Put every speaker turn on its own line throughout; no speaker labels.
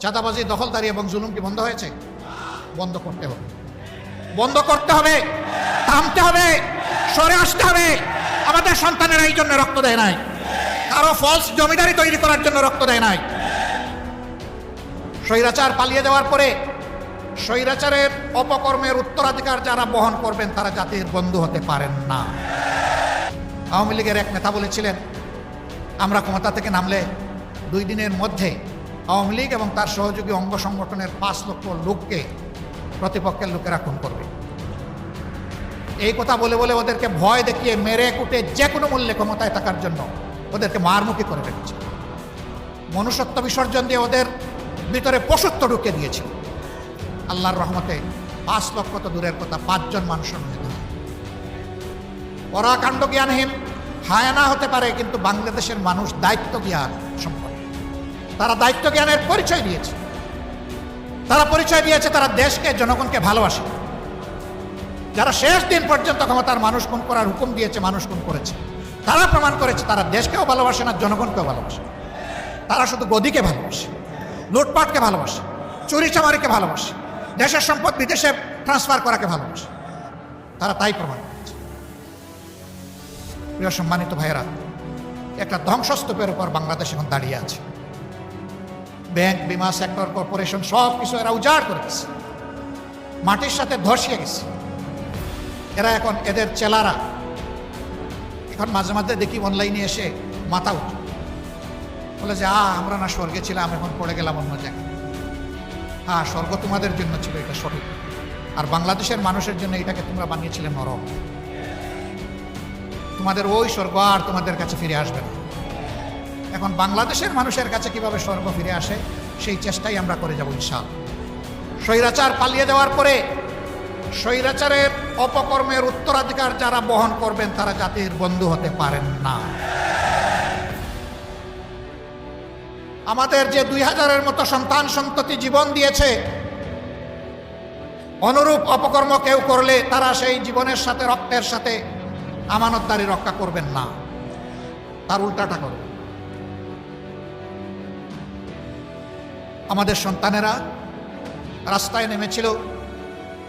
চাঁদাবাজি, দখলদারি এবং জুলুম কি বন্ধ হয়েছে? বন্ধ করতে হবে, বন্ধ করতে হবে, থামতে হবে, সরে আসতে হবে। আমাদের সন্তানেরা এই জন্য রক্ত দেয় নাই, কারো ফলস জমিদারি তৈরি করার জন্য রক্ত দেয় নাই। স্বৈরাচার পালিয়ে যাওয়ার পরে স্বৈরাচারের অপকর্মের উত্তরাধিকার যারা বহন করবেন তারা জাতির বন্ধু হতে পারেন না। আওয়ামী লীগের এক নেতা বলেছিলেন, আমরা ক্ষমতা থেকে নামলে 2 দিনের মধ্যে আওয়ামী লীগ এবং তার সহযোগী অঙ্গ সংগঠনের 5 লক্ষ লোককে প্রতিপক্ষের লোকেরা খুন করবে। এই কথা বলে বলে ওদেরকে ভয় দেখিয়ে মেরে কুটে যে কোনো মূল্যে ক্ষমতায় থাকার জন্য ওদেরকে মারমুখী করে রেখেছে। মনুষ্যত্ব বিসর্জন দিয়ে ওদের ভিতরে পশুত্ব ঢুকে দিয়েছে। আল্লাহর রহমতে 5 লক্ষ তো দূরের কথা, 5 জন মানুষের মৃত্যু। ওরা কাণ্ড জ্ঞানহীন হায়ানা হতে পারে, কিন্তু বাংলাদেশের মানুষ দায়িত্ব জ্ঞান সম্পন্ন। তারা দায়িত্ব জ্ঞানের পরিচয় দিয়েছে, তারা দেশকে, জনগণকে ভালোবাসে। যারা শেষ দিন পর্যন্ত ক্ষমতার মানুষ খুন করার হুকুম দিয়েছে, মানুষ খুন করেছে, তারা প্রমাণ করেছে তারা দেশকেও ভালোবাসে না, জনগণকেও ভালোবাসে। তারা শুধু গদিকে ভালোবাসে, লুটপাটকে ভালোবাসে, চুরি চামারিকে ভালোবাসে, দেশের সম্পদ বিদেশে ট্রান্সফার করাকে ভালোবাসে। তারা তাই প্রমাণ করেছে। প্রিয় সম্মানিত ভাইয়েরা, একটা ধ্বংসস্তূপের উপর বাংলাদেশ এখন দাঁড়িয়ে আছে। ব্যাংক, বিমা সেক্টর, কর্পোরেশন সব কিছু এরা উজাড় করে দিচ্ছে, মাটির সাথে ধসিয়ে গেছে। এরা এখন, এদের চেলারা এখন মাঝে মাঝে দেখি অনলাইনে এসে মাথা উঠে বলে যে আমরা না স্বর্গে ছিলাম, এখন পড়ে গেলাম অন্য জায়গায়। হ্যাঁ, স্বর্গ তোমাদের জন্য ছিল, এটা সঠিক। আর বাংলাদেশের মানুষের জন্য এটাকে তোমরা বানিয়েছিলে নরক। তোমাদের ওই স্বর্গ আর তোমাদের কাছে ফিরে আসবে না। এখন বাংলাদেশের মানুষের কাছে কিভাবে স্বর্গ ফিরে আসে সেই চেষ্টাই আমরা করে যাব ইনশাআল্লাহ। স্বৈরাচার পালিয়ে যাওয়ার পরে স্বৈরাচারের অপকর্মের উত্তরাধিকার যারা বহন করবেন তারা জাতির বন্ধু হতে পারেন না। আমাদের যে 2000-এর মতো সন্তান সন্ততি জীবন দিয়েছে, অনুরূপ অপকর্ম কেউ করলে তারা সেই জীবনের সাথে, রক্তের সাথে আমানতদারি রক্ষা করবেন না, তার উল্টাটা করবে। আমাদের সন্তানেরা রাস্তায় নেমেছিল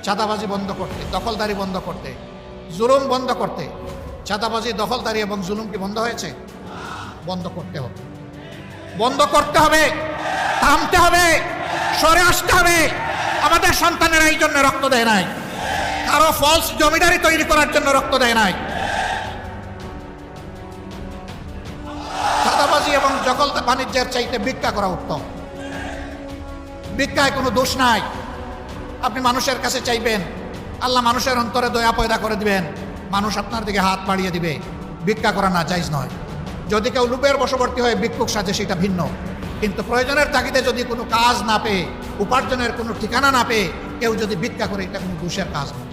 চাঁদাবাজি বন্ধ করতে, দখলদারি বন্ধ করতে, জুলুম বন্ধ করতে। চাঁদাবাজি, দখলদারি এবং জুলুম কি বন্ধ হয়েছে? বন্ধ করতে হবে, বন্ধ করতে হবে, থামতে হবে, সরে আসতে হবে। আমাদের সন্তানেরা এই জন্য রক্ত দেয় নাই, কারো ফলস জমিদারি তৈরি করার জন্য রক্ত দেয় নাই। চাঁদাবাজি এবং দখল বাণিজ্যের চাইতে ভিক্ষা করা উত্তম। ভিক্ষায় কোনো দোষ নাই। আপনি মানুষের কাছে চাইবেন, আল্লাহ মানুষের অন্তরে দয়া পয়দা করে দিবেন, মানুষ আপনার দিকে হাত বাড়িয়ে দিবে। ভিক্ষা করা না জায়েজ নয়। যদি কেউ লোভের বশবর্তী হয়ে ভিক্ষুক সাজে সেটা ভিন্ন, কিন্তু প্রয়োজনের তাগিদে যদি কোনো কাজ না পেয়ে, উপার্জনের কোনো ঠিকানা না পেয়ে কেউ যদি ভিক্ষা করে, এটা কোনো দোষের কাজ নয়।